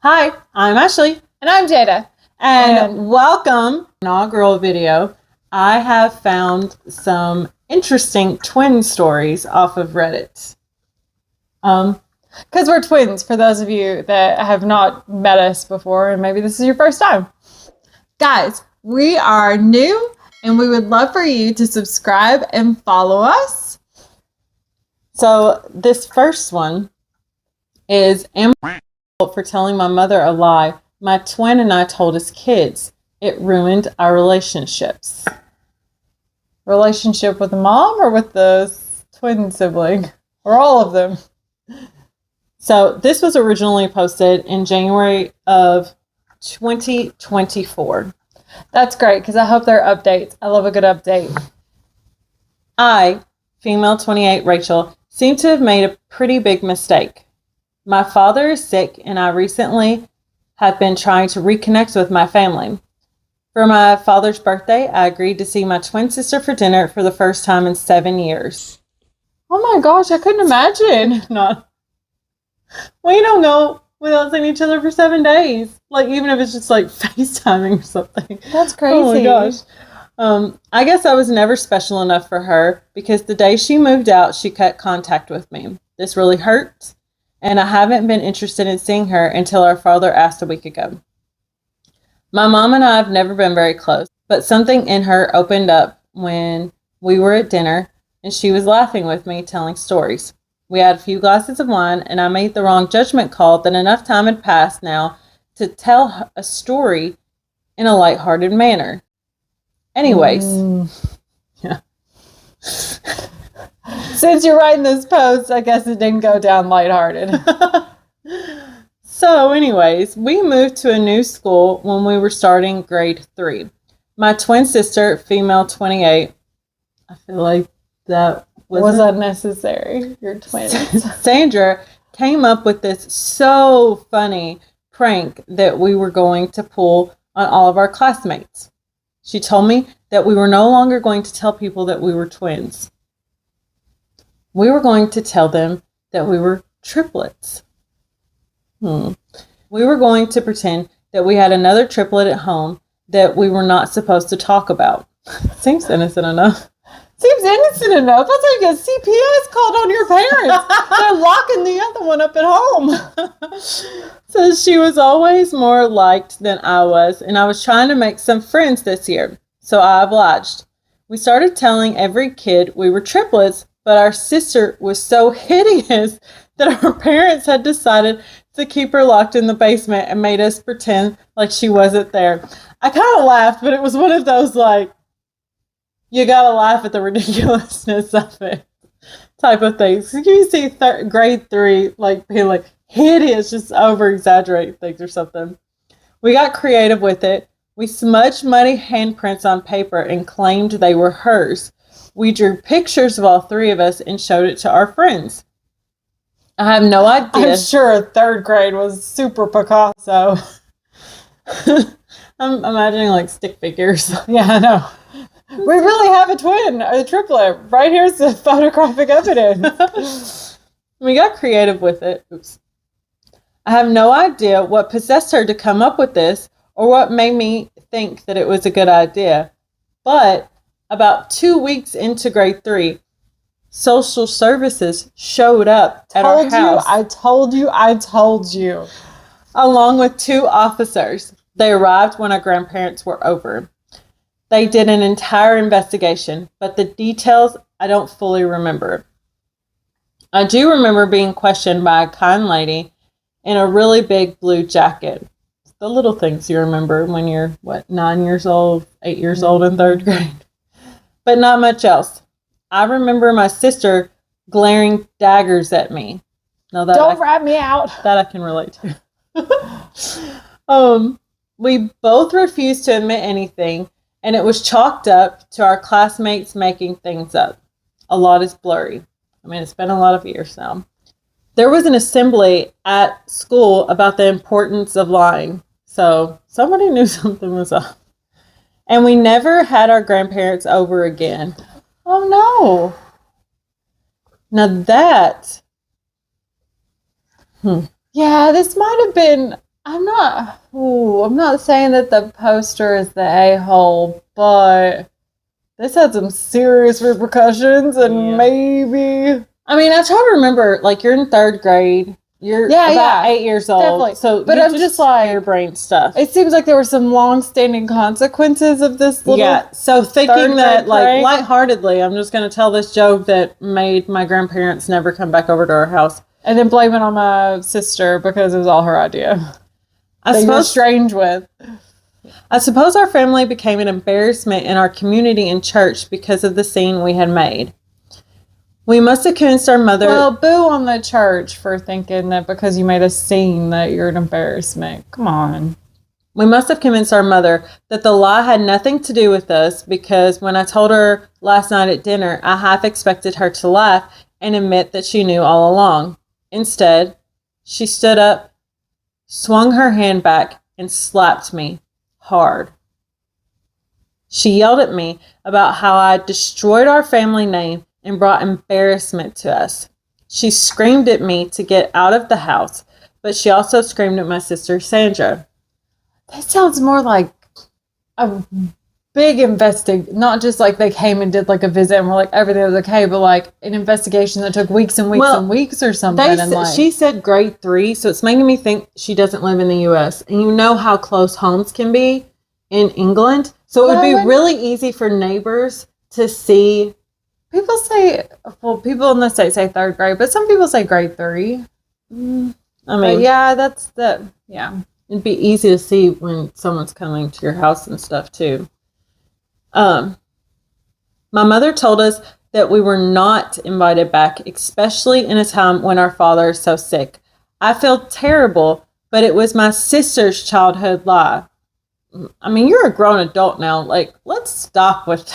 Hi, I'm Ashley. And I'm Jada. And welcome inaugural video. I have found some interesting twin stories off of Reddit. Because we're twins, for those of you that have not met us before, and maybe this is your first time. Guys, we are new, and we would love for you to subscribe and follow us. So this first one is, am I for telling my mother a lie my twin and I told as kids? It ruined our relationships. Relationship with the mom or with the twin sibling? Or all of them? So this was originally posted in January of 2024. That's great, because I hope there are updates. I love a good update. I, female 28 Rachel, seem to have made a pretty big mistake. My father is sick, and I recently have been trying to reconnect with my family. For my father's birthday, I agreed to see my twin sister for dinner for the first time in 7 years. Oh my gosh, I couldn't imagine. We don't go without seeing each other for 7 days. Like, even if it's just like FaceTiming or something. That's crazy. Oh my gosh. I guess I was never special enough for her because the day she moved out, she cut contact with me. This really hurt, and I haven't been interested in seeing her until our father asked a week ago. My mom and I have never been very close, but something in her opened up when we were at dinner, and she was laughing with me, telling stories. We had a few glasses of wine, and I made the wrong judgment call that enough time had passed now to tell a story in a lighthearted manner. Anyways, yeah. Since you're writing this post, I guess it didn't go down lighthearted. So anyways, we moved to a new school when we were starting grade 3. My twin sister, female 28, I feel like that was unnecessary. You're twins. Sandra came up with this so funny prank that we were going to pull on all of our classmates. She told me that we were no longer going to tell people that we were twins. We were going to tell them that we were triplets. We were going to pretend that we had another triplet at home that we were not supposed to talk about. Seems innocent enough. Seems innocent enough. That's like a CPS called on your parents. They're locking the other one up at home. So she was always more liked than I was, and I was trying to make some friends this year, so I obliged. We started telling every kid we were triplets, but our sister was so hideous that our parents had decided to keep her locked in the basement and made us pretend like she wasn't there. I kind of laughed, but it was one of those, like, you gotta laugh at the ridiculousness of it type of things. You see grade 3, like, being like hideous, just over exaggerate things or something. We got creative with it. We smudged muddy handprints on paper and claimed they were hers. We drew pictures of all 3 of us and showed it to our friends. I have no idea. I'm sure 3rd grade was super Picasso. I'm imagining like stick figures. Yeah, I know. We really have a twin, a triplet. Right here's the photographic evidence. We got creative with it. Oops. I have no idea what possessed her to come up with this or what made me think that it was a good idea. But about 2 weeks into grade 3, social services showed up at our house. I told you. Along with 2 officers. They arrived when our grandparents were over. They did an entire investigation, but the details I don't fully remember. I do remember being questioned by a kind lady in a really big blue jacket. The little things you remember when you're, 9 years old, 8 years old in 3rd grade. But not much else. I remember my sister glaring daggers at me. Now that Don't rat me out. That I can relate to. We both refused to admit anything, and it was chalked up to our classmates making things up. A lot is blurry. I mean, it's been a lot of years now. There was an assembly at school about the importance of lying, so somebody knew something was up. And we never had our grandparents over again. Oh no. Now that Yeah, this might have been, I'm not saying that the poster is the a-hole, but this had some serious repercussions, and maybe. I mean, I try to remember, like, you're in 3rd grade. You're about 8 years old. Definitely. So, but I'm just like, harebrained stuff. It seems like there were some long-standing consequences of this little. Yeah. So thinking that, like, lightheartedly, I'm just going to tell this joke that made my grandparents never come back over to our house, and then blame it on my sister because it was all her idea. I suppose strange with. I suppose our family became an embarrassment in our community and church because of the scene we had made. We must have convinced our mother. Well, boo on the church for thinking that because you made a scene that you're an embarrassment. Come on. We must have convinced our mother that the lie had nothing to do with us, because when I told her last night at dinner, I half expected her to laugh and admit that she knew all along. Instead, she stood up, swung her hand back, and slapped me hard. She yelled at me about how I destroyed our family name and brought embarrassment to us. She screamed at me to get out of the house, but she also screamed at my sister Sandra. That sounds more like a big not just like they came and did like a visit and were like everything was okay, but like an investigation that took weeks and weeks and weeks or something. She said grade 3, so it's making me think she doesn't live in the U.S. And you know how close homes can be in England, so it would be really easy for neighbors to see. People say, well, people in the States say 3rd grade, but some people say grade 3. I mean, but yeah, yeah. It'd be easy to see when someone's coming to your house and stuff too. My mother told us that we were not invited back, especially in a time when our father is so sick. I feel terrible, but it was my sister's childhood lie. I mean, you're a grown adult now. Like, let's stop with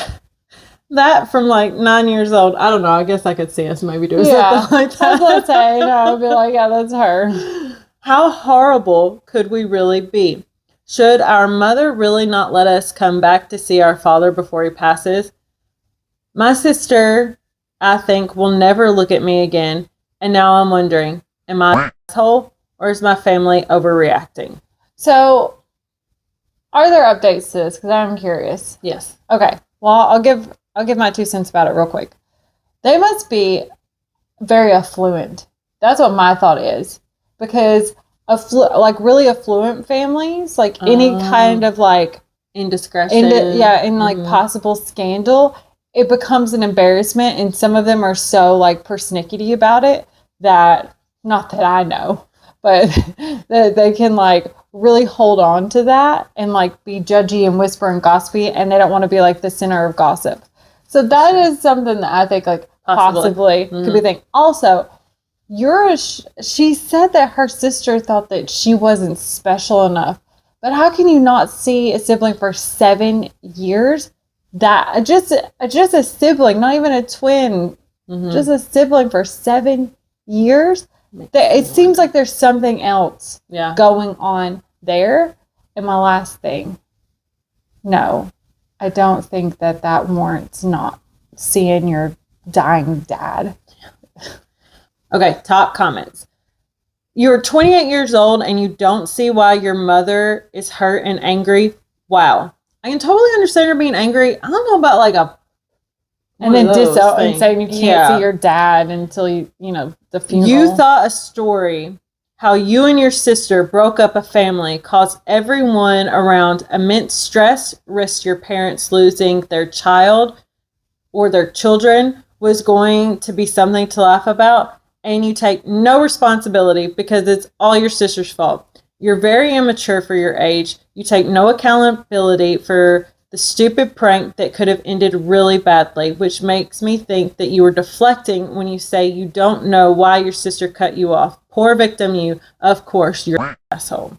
that from like 9 years old. I don't know. I guess I could see us maybe doing something like that. Let's say, I'd be like, yeah, that's her. How horrible could we really be? Should our mother really not let us come back to see our father before he passes? My sister, I think, will never look at me again. And now I'm wondering, am I an asshole or is my family overreacting? So, are there updates to this? Because I'm curious. Yes. Okay. Well, I'll give my 2 cents about it real quick. They must be very affluent. That's what my thought is. Because like really affluent families, like any kind of like indiscretion, and like possible scandal, it becomes an embarrassment, and some of them are so like persnickety about it that, not that I know, but that they can like really hold on to that and like be judgy and whisper and gossipy, and they don't want to be like the center of gossip. So that is something that I think like possibly could be a thing. Also, she said that her sister thought that she wasn't special enough. But how can you not see a sibling for 7 years? That just a sibling, not even a twin, just a sibling for 7 years. It seems like there's something else going on there. And my last thing, no, I don't think that warrants not seeing your dying dad. Okay, top comments. You're 28 years old and you don't see why your mother is hurt and angry. Wow. I can totally understand her being angry. I don't know about like and then and saying you can't see your dad until the funeral. You thought a story how you and your sister broke up a family caused everyone around immense stress, risked your parents losing their child or their children was going to be something to laugh about. And you take no responsibility because it's all your sister's fault. You're very immature for your age. You take no accountability for the stupid prank that could have ended really badly, which makes me think that you were deflecting when you say you don't know why your sister cut you off. Poor victim you. Of course, you're an asshole.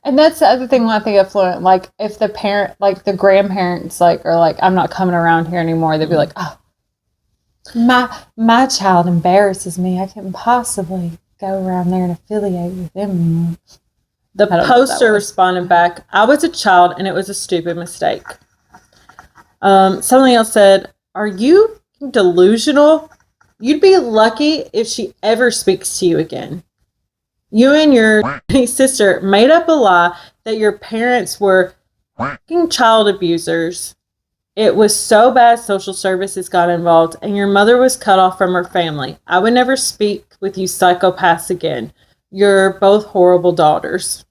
And that's the other thing when I think of fluent. Like, if the parent, like the grandparents, like, are like, I'm not coming around here anymore, they'd be like, oh, my child embarrasses me. I couldn't possibly go around there and affiliate with them. The poster responded back, I was a child and it was a stupid mistake. Something else said, are you delusional? You'd be lucky if she ever speaks to you again. You and your sister made up a lie that your parents were fucking child abusers. It was so bad social services got involved and your mother was cut off from her family. I would never speak with you psychopaths again. You're both horrible daughters.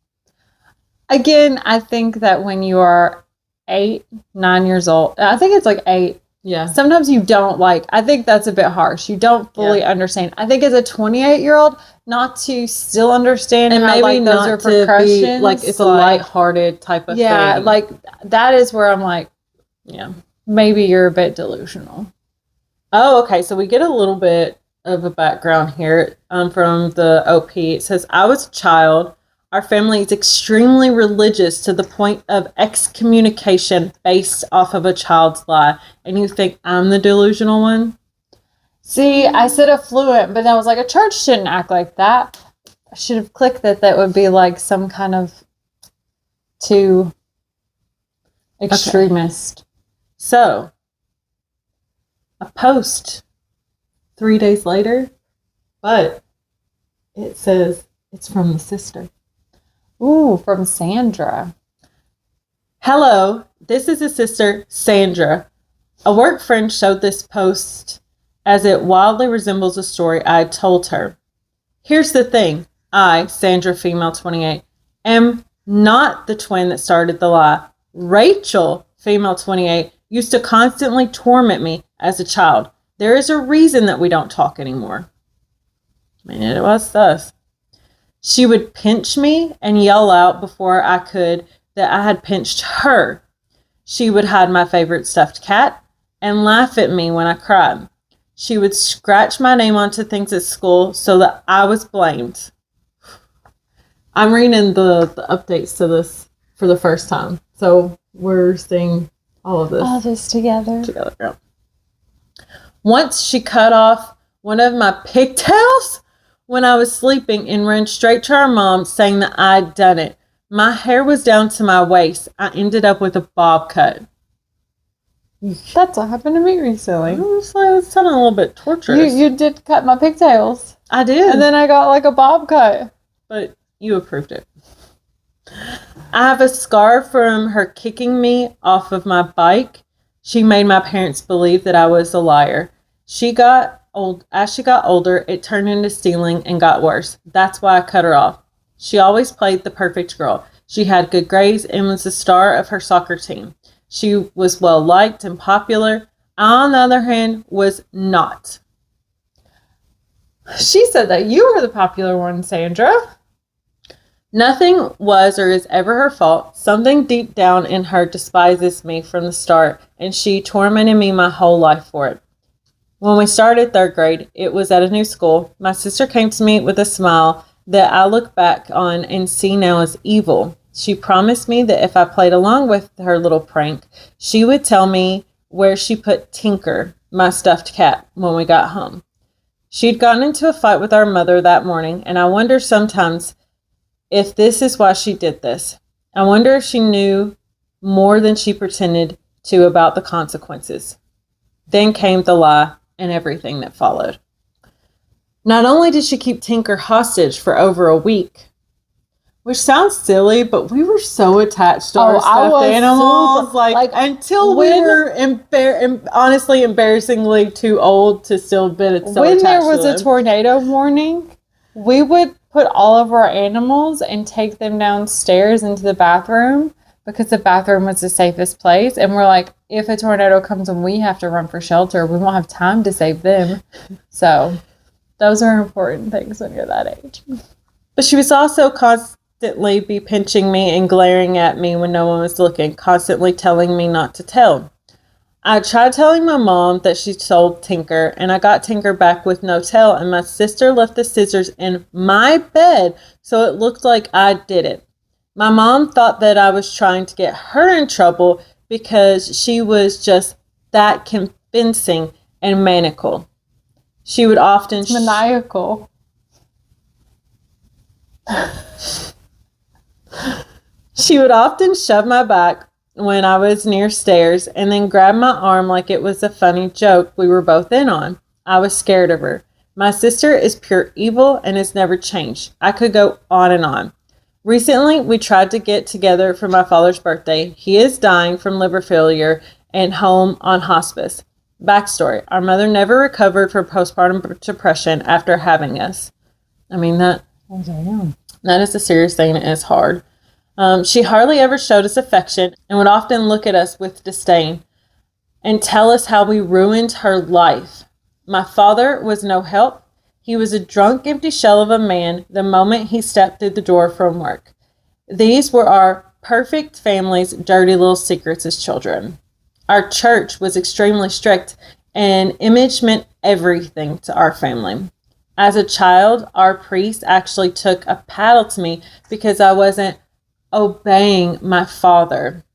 Again, I think that when you are 8, 9 years old, I think it's like 8. Yeah. Sometimes you don't I think that's a bit harsh. You don't fully understand. I think as a 28-year-old, not to still understand and how, maybe those not are to be precautions. it's a lighthearted type of thing. Yeah, that is where I'm yeah, maybe you're a bit delusional. Oh, okay. So we get a little bit of a background here from the OP. It says, I was a child. Our family is extremely religious to the point of excommunication based off of a child's lie. And you think I'm the delusional one? See, I said affluent, but I was like, a church shouldn't act like that. I should have clicked that would be some kind of too extremist. Okay. So, a post 3 days later, but it says it's from the sister. Ooh, from Sandra. Hello, this is a sister, Sandra. A work friend showed this post as it wildly resembles a story I had told her. Here's the thing. I, Sandra, female 28, am not the twin that started the lie. Rachel, female 28, used to constantly torment me as a child. There is a reason that we don't talk anymore. I mean, it was us. She would pinch me and yell out before I could that I had pinched her. She would hide my favorite stuffed cat and laugh at me when I cried. She would scratch my name onto things at school so that I was blamed. I'm reading the updates to this for the first time. So we're seeing all of this. All this together. Yeah. Once she cut off one of my pigtails when I was sleeping and ran straight to our mom saying that I'd done it. My hair was down to my waist. I ended up with a bob cut. That's what happened to me recently. It's sounding a little bit torturous. You did cut my pigtails. I did. And then I got a bob cut. But you approved it. I have a scar from her kicking me off of my bike. She made my parents believe that I was a liar. As she got older, it turned into stealing and got worse. That's why I cut her off. She always played the perfect girl. She had good grades and was the star of her soccer team. She was well liked and popular. I, on the other hand, was not. She said that you were the popular one, Sandra. Nothing was or is ever her fault. Something deep down in her despises me from the start, and she tormented me my whole life for it. When we started 3rd grade, it was at a new school. My sister came to me with a smile that I look back on and see now as evil. She promised me that if I played along with her little prank, she would tell me where she put Tinker, my stuffed cat, when we got home. She'd gotten into a fight with our mother that morning, and I wonder sometimes if this is why she did this. I wonder if she knew more than she pretended to about the consequences. Then came the lie and everything that followed. Not only did she keep Tinker hostage for over a week, which sounds silly, but we were so attached to our stuffed animals. Until we were honestly embarrassingly too old to still be so attached to them. When there was a tornado warning, we would put all of our animals and take them downstairs into the bathroom because the bathroom was the safest place. And we're like, if a tornado comes and we have to run for shelter, we won't have time to save them. So those are important things when you're that age. But she was also constantly be pinching me and glaring at me when no one was looking, constantly telling me not to tell. I tried telling my mom that she sold Tinker, and I got Tinker back with no tail, and my sister left the scissors in my bed, so it looked like I did it. My mom thought that I was trying to get her in trouble because she was just that convincing and maniacal. She would often... Maniacal. She would often shove my back when I was near stairs and then grab my arm like it was a funny joke we were both in on. I was scared of her. My sister is pure evil and has never changed. I could go on and on. Recently, we tried to get together for my father's birthday. He is dying from liver failure and home on hospice. Backstory: our mother never recovered from postpartum depression after having us. I mean, that is a serious thing and it's hard. She hardly ever showed us affection and would often look at us with disdain and tell us how we ruined her life. My father was no help. He was a drunk, empty shell of a man the moment he stepped through the door from work. These were our perfect family's dirty little secrets as children. Our church was extremely strict, and image meant everything to our family. As a child, our priest actually took a paddle to me because I wasn't obeying my father.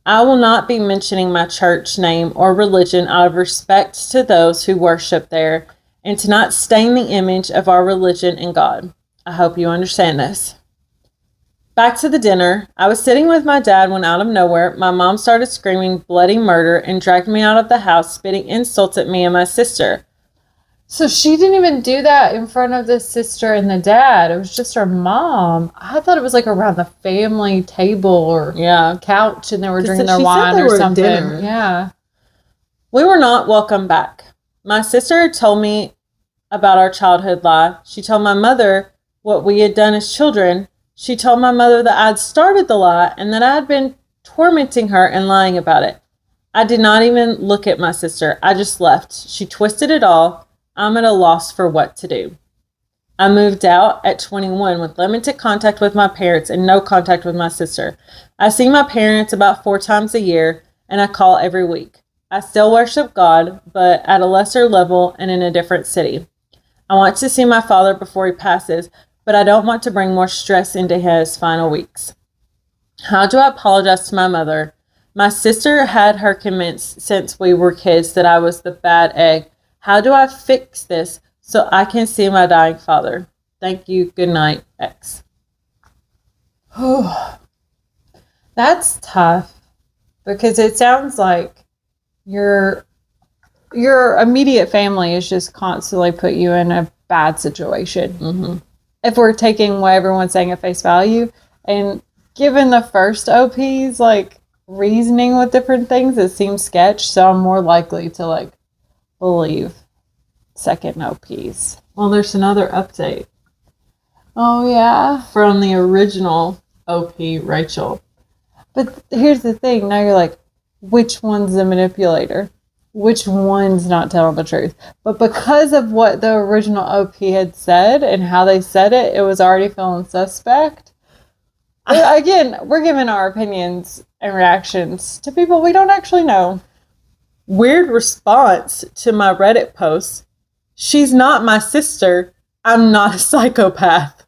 I will not be mentioning my church name or religion out of respect to those who worship there and to not stain the image of our religion and God. I hope you understand this. Back to the dinner. I was sitting with my dad when out of nowhere, my mom started screaming bloody murder and dragged me out of the house, spitting insults at me and my sister. So she didn't even do that in front of the sister and the dad. It was just her mom. I thought it was like around the family table or couch and they were drinking their wine or something. Yeah. We were not welcome back. My sister had told me about our childhood lie. She told my mother what we had done as children. She told my mother that I'd started the lie and that I had been tormenting her and lying about it. I did not even look at my sister. I just left. She twisted it all. I'm at a loss for what to do. I moved out at 21 with limited contact with my parents and no contact with my sister. I see my parents about 4 times a year and I call every week. I still worship God, but at a lesser level and in a different city. I want to see my father before he passes, but I don't want to bring more stress into his final weeks. How do I apologize to my mother? My sister had her convinced since we were kids that I was the bad egg. How do I fix this so I can see my dying father? Thank you. Good night, X. That's tough because it sounds like your immediate family is just constantly put you in a bad situation. Mm-hmm. If we're taking what everyone's saying at face value, and given the first OP's like reasoning with different things, it seems sketch. So I'm more likely to like believe second OP's. Well, there's another update. Oh yeah, from the original OP, Rachel. But here's the thing. Now you're like, which one's the manipulator? Which one's not telling the truth? But because of what the original OP had said and how they said it, it was already feeling suspect. Again, we're giving our opinions and reactions to people we don't actually know. Weird response to my Reddit post. She's not my sister. I'm not a psychopath.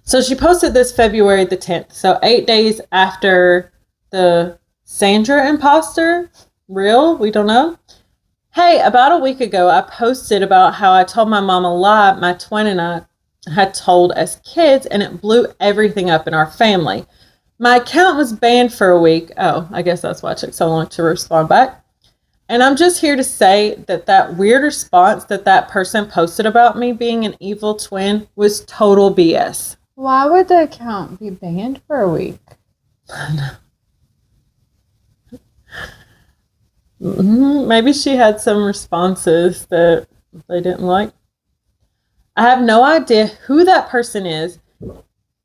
So she posted this February the 10th. So 8 days after the Sandra imposter. Real? We don't know. Hey, about a week ago, I posted about how I told my mom a lie my twin and I had told as kids, and it blew everything up in our family. My account was banned for a week. Oh, I guess that's why it took so long to respond back. And I'm just here to say that that weird response that person posted about me being an evil twin was total BS. Why would the account be banned for a week? Maybe she had some responses that they didn't like. I have no idea who that person is,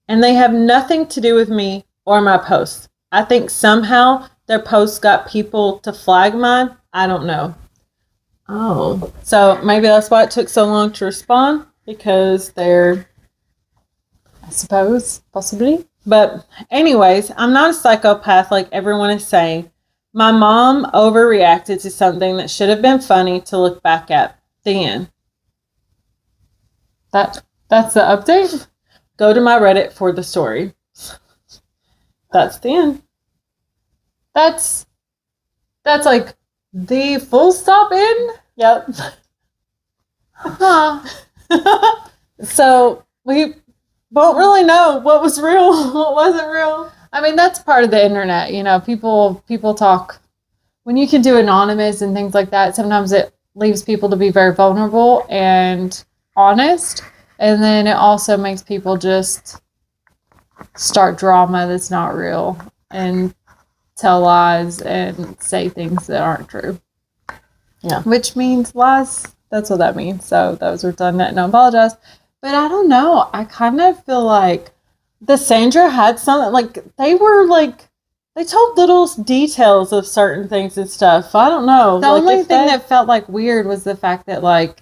and they have nothing to do with me or my posts. I think somehow their posts got people to flag mine. I don't know. Oh, so maybe that's why it took so long to respond, because they're, I suppose, possibly. But anyways, I'm not a psychopath like everyone is saying. My mom overreacted to something that should have been funny to look back at. The end. That's the update? Go to my Reddit for the story. That's the end. That's like the full stop in? Yep. Huh. So we won't really know what was real, what wasn't real. I mean, that's part of the internet. You know, people talk. When you can do anonymous and things like that, sometimes it leaves people to be very vulnerable and honest. And then it also makes people just start drama that's not real and tell lies and say things that aren't true. Yeah. Which means lies. That's what that means. So those are done and I apologize. But I don't know. I kind of feel like the Sandra had something, like, they told little details of certain things and stuff. I don't know. The only thing that felt like weird was the fact that, like,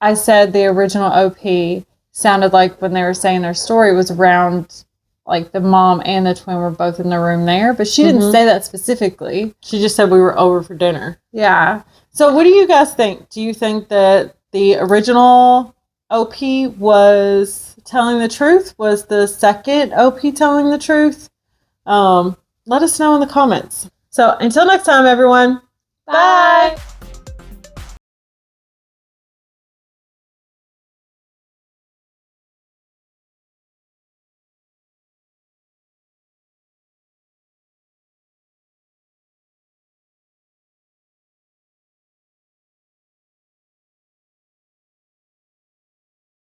I said the original OP sounded like when they were saying their story was around, like, the mom and the twin were both in the room there. But she didn't say that specifically. She just said we were over for dinner. Yeah. So what do you guys think? Do you think that the original OP was telling the truth? Was the second OP telling the truth? Let us know in the comments. So until next time, everyone. Bye.